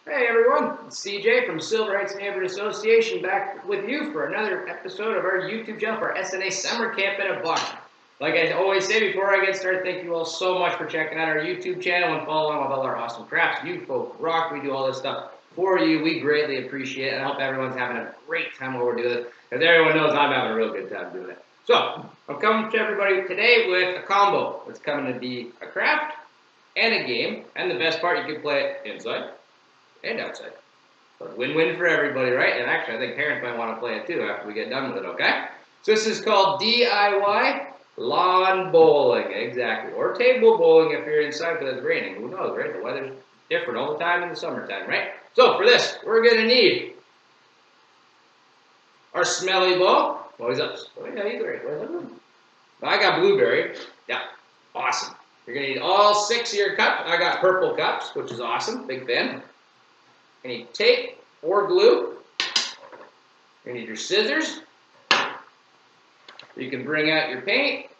Hey everyone, it's CJ from Silver Heights Neighborhood Association back with you for another episode of our YouTube channel for SNA Summer Camp in a Buck. Like I always say before I get started, thank you all so much for checking out our YouTube channel and following with all our awesome crafts. You folks rock, we do all this stuff for you. We greatly appreciate it, and I hope everyone's having a great time while we're doing this, because everyone knows I'm having a real good time doing it. So, I'm coming to everybody today with a combo. It's coming to be a craft and a game, and the best part, you can play it inside and outside. So win-win for everybody, right? And actually, I think parents might want to play it too after we get done with it, okay? So this is called DIY lawn bowling, exactly. Or table bowling if you're inside because it's raining. Who knows, right? The weather's different all the time in the summertime, right? So for this, we're going to need our smelly ball. Oh, he's up. Oh, yeah, he's right. I got blueberry. Yeah, awesome. You're going to need all 6 of your cups. I got purple cups, which is awesome. Big fan. You need tape or glue. You need your scissors. You can bring out your paint.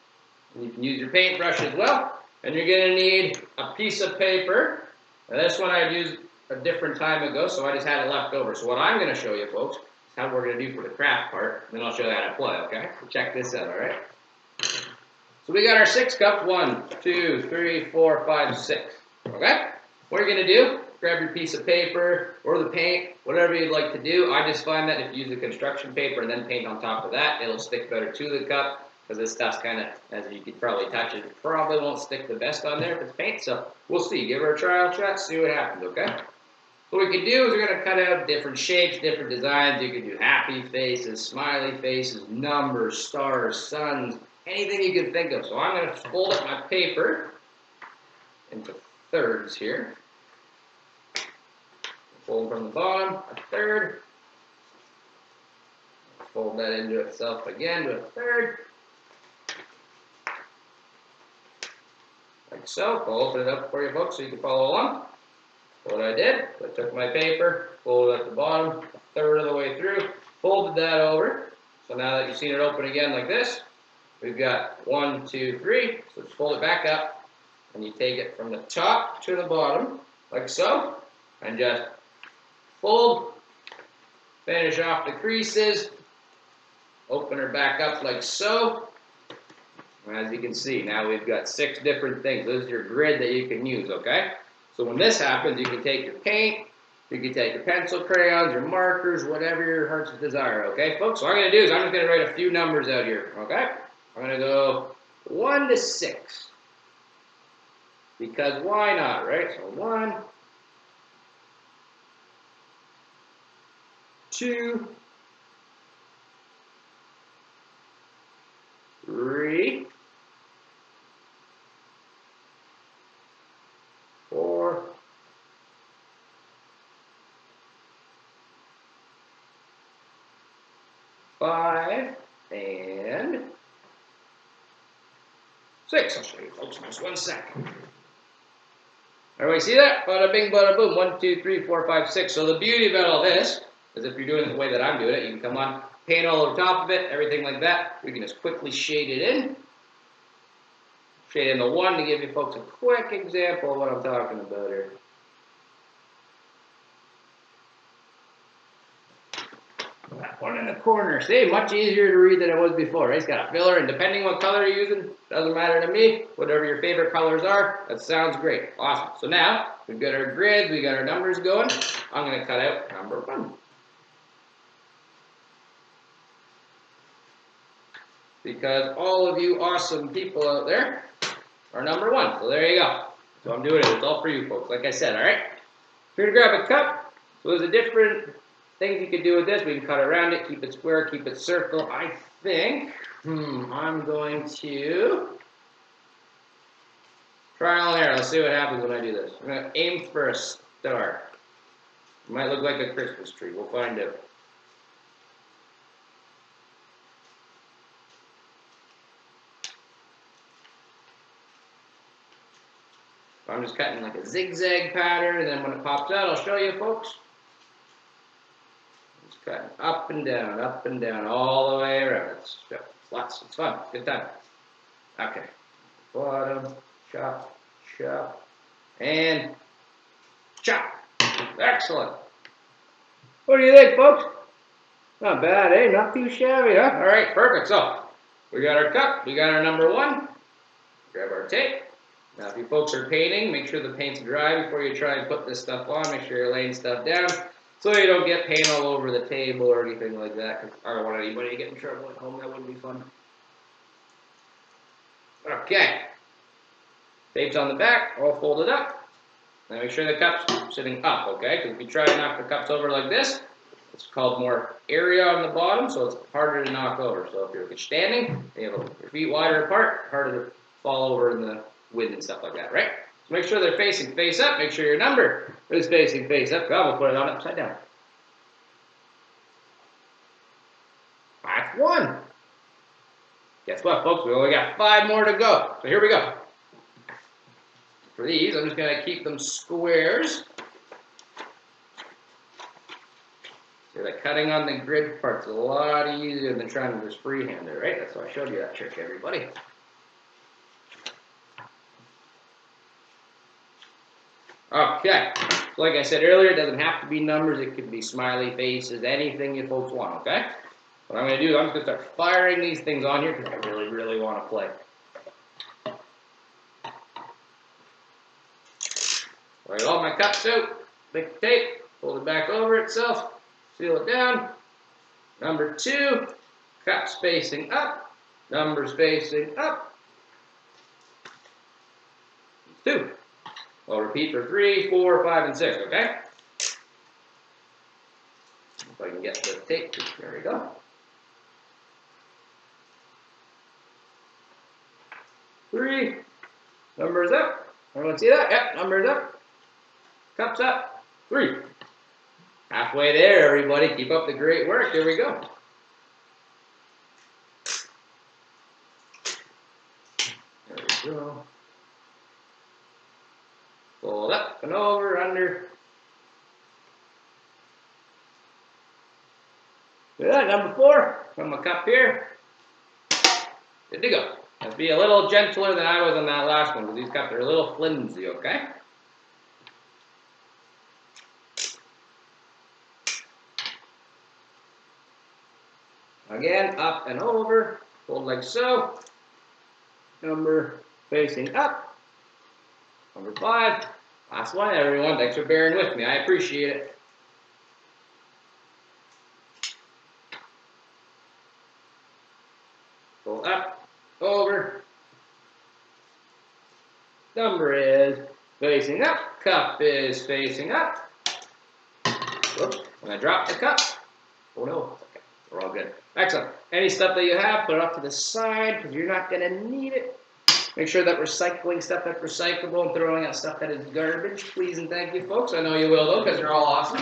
You can use your paintbrush as well. And you're going to need a piece of paper. Now this one I used a different time ago, so I just had it left over. So what I'm going to show you, folks, is how we're going to do for the craft part. Then I'll show you how to play, okay? So check this out, all right? So we got our 6 cups. 1, 2, 3, 4, 5, 6. Okay? What you're going to do, grab your piece of paper or the paint, whatever you'd like to do. I just find that if you use the construction paper and then paint on top of that, it'll stick better to the cup, because this stuff's kind of, as you can probably touch it, probably won't stick the best on there if it's paint. So we'll see. Give her a trial shot, see what happens, okay? What we can do is we're going to cut out different shapes, different designs. You can do happy faces, smiley faces, numbers, stars, suns, anything you can think of. So I'm going to fold up my paper into thirds here. Fold from the bottom, a third. Fold that into itself again to a third. Like so. I'll open it up for you folks so you can follow along. What I did, I took my paper, folded at the bottom, a third of the way through, folded that over. So now that you've seen it open again like this, we've got 1, 2, 3. So just fold it back up, and you take it from the top to the bottom, like so, and just fold, finish off the creases, open her back up like so. As you can see, now we've got 6 different things. This is your grid that you can use, okay? So when this happens, you can take your paint, you can take your pencil crayons, your markers, whatever your heart's desire, okay, folks? So what I'm going to do is I'm just going to write a few numbers out here, okay? I'm going to go 1 to 6. Because why not, right? So 1, 2, 3, 4, 5, and 6. I'll show you folks in just 1 second. Everybody see that? Bada bing, bada boom. 1, 2, 3, 4, 5, 6. So the beauty about all this is if you're doing it the way that I'm doing it, you can come on, paint all over top of it, everything like that. We can just quickly shade it in. Shade in the 1 to give you folks a quick example of what I'm talking about here. That one in the corner. See, much easier to read than it was before, right? It's got a filler, and depending what color you're using, doesn't matter to me. Whatever your favorite colors are, that sounds great. Awesome. So now, we've got our grids, we got our numbers going. I'm going to cut out number 1. Because all of you awesome people out there are number 1. So there you go. So I'm doing it. It's all for you folks, like I said, all right? Here to grab a cup. So there's a different things you can do with this. We can cut around it, keep it square, keep it circle. I think I'm going to trial and error. Let's see what happens when I do this. I'm going to aim for a star. It might look like a Christmas tree. We'll find out. I'm just cutting like a zigzag pattern, and then when it pops out, I'll show you folks. Just cutting up and down, all the way around. It's lots. It's fun. Good time. Okay. Bottom, chop, chop, and chop. Excellent. What do you think, folks? Not bad, eh? Not too shabby, huh? All right, perfect. So, we got our cup, we got our number 1. Grab our tape. Now, if you folks are painting, make sure the paint's dry before you try and put this stuff on. Make sure you're laying stuff down so you don't get paint all over the table or anything like that. Cause I don't want anybody to get in trouble at home. That wouldn't be fun. Okay. Tape's on the back, all folded up. Now make sure the cup's sitting up, okay? Because if you try to knock the cups over like this, it's called more area on the bottom, so it's harder to knock over. So if you're standing, you have your feet wider apart, harder to fall over in the wind and stuff like that, right? So make sure they're facing face up. Make sure your number is facing face up. God, we'll put it on upside down. That's 1. Guess what, folks? We only got 5 more to go. So here we go. For these, I'm just going to keep them squares. See, like cutting on the grid part's a lot easier than trying to just freehand it, right? That's why I showed you that trick, everybody. Okay, so like I said earlier, it doesn't have to be numbers. It could be smiley faces, anything you folks want, okay? What I'm going to do is I'm just going to start firing these things on here because I really, really want to play. I got all my cups out, pick the tape, fold it back over itself, seal it down. Number 2, cups facing up, numbers facing up. 2. I'll repeat for 3, 4, 5, and 6, okay? If I can get the tape, there we go. 3, numbers up. Everyone see that? Yep, numbers up. Cups up. 3. Halfway there, everybody. Keep up the great work. Here we go. There we go. Fold up and over, under. Look at that, number 4. Put my cup here. Good to go. Let's be a little gentler than I was on that last one because these cups are a little flimsy, okay? Again, up and over, fold like so. Number facing up. Number 5. Last one, everyone. Thanks for bearing with me. I appreciate it. Fold up, over. Number is facing up. Cup is facing up. Whoops. When I drop the cup. Oh no. We're all good. Excellent. Any stuff that you have, put it off to the side because you're not going to need it. Make sure that recycling stuff that's recyclable and throwing out stuff that is garbage. Please and thank you, folks. I know you will, though, because you're all awesome.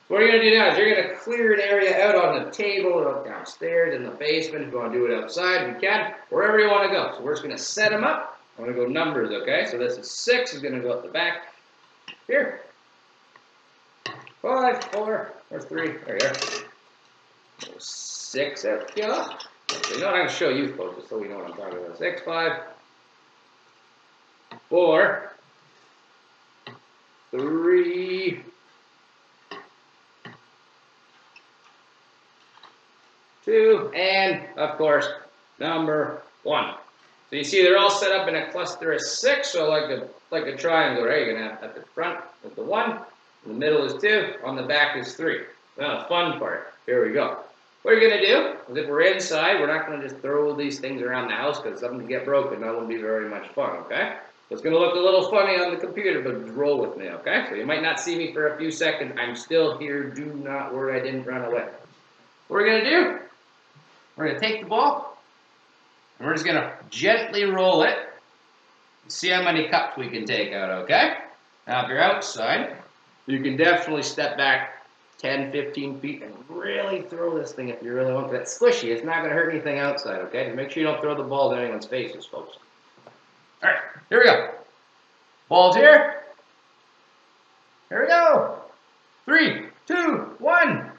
What you're going to do now is you're going to clear an area out on the table or downstairs in the basement. If you want to do it outside, you can. Wherever you want to go. So we're just going to set them up. I'm going to go numbers, okay? So this is 6. is going to go at the back. Here. 5, 4, or 3. There you go. 6 out here. You know what I'm going to show you folks, just so you know what I'm talking about. 6, 5, 4, 3, 2, and of course, number 1. So you see they're all set up in a cluster of 6, so like a triangle, right? You're going to have at the front is the 1, in the middle is 2, on the back is 3. Now the fun part, here we go. What you're going to do is if we're inside, we're not going to just throw these things around the house because something can get broken. That won't be very much fun, okay? So it's going to look a little funny on the computer, but just roll with me, okay? So you might not see me for a few seconds. I'm still here. Do not worry, I didn't run away. What we're going to do, we're going to take the ball, and we're just going to gently roll it and see how many cups we can take out, okay? Now, if you're outside, you can definitely step back 10, 15 feet and really throw this thing if you really want. That's squishy. It's not going to hurt anything outside, okay? Just make sure you don't throw the balls in anyone's faces, folks. All right, here we go. Balls here. Here we go. 3, 2, 1.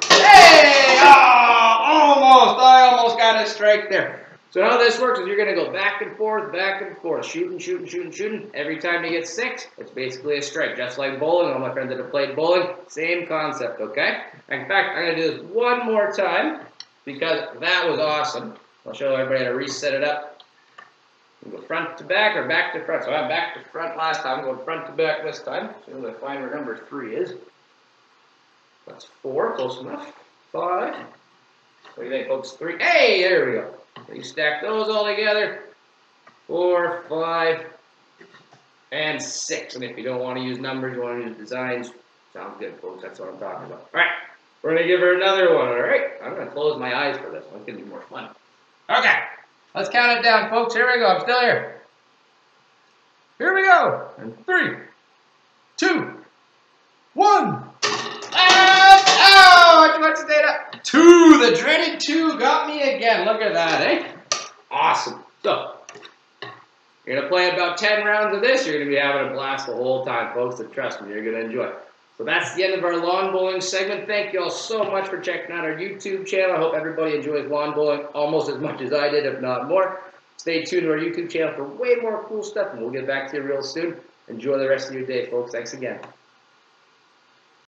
Hey! Oh, almost. I almost got a strike there. So how this works is you're going to go back and forth, shooting, shooting, shooting, shooting. Every time you get 6, it's basically a strike, just like bowling. All my friends that have played bowling, same concept, okay? In fact, I'm going to do this one more time because that was awesome. I'll show everybody how to reset it up. You go front to back or back to front. So I'm back to front last time. I'm going front to back this time. So I'm going to find where number 3 is. That's 4, close enough. 5. What do you think, folks? 3. Hey, there we go. So you stack those all together. 4, 5, and 6. And if you don't want to use numbers, you want to use designs, sounds good, folks. That's what I'm talking about. All right, we're going to give her another one, all right? I'm going to close my eyes for this one. It's going to be more fun. Okay, let's count it down, folks. Here we go. I'm still here. Here we go. And 3, 2, 1. Oh, much data. 2, the dreaded 2 got me again. Look at that, eh? Awesome. So, you're going to play about 10 rounds of this. You're going to be having a blast the whole time, folks. And trust me, you're going to enjoy it. So that's the end of our lawn bowling segment. Thank you all so much for checking out our YouTube channel. I hope everybody enjoys lawn bowling almost as much as I did, if not more. Stay tuned to our YouTube channel for way more cool stuff, and we'll get back to you real soon. Enjoy the rest of your day, folks. Thanks again.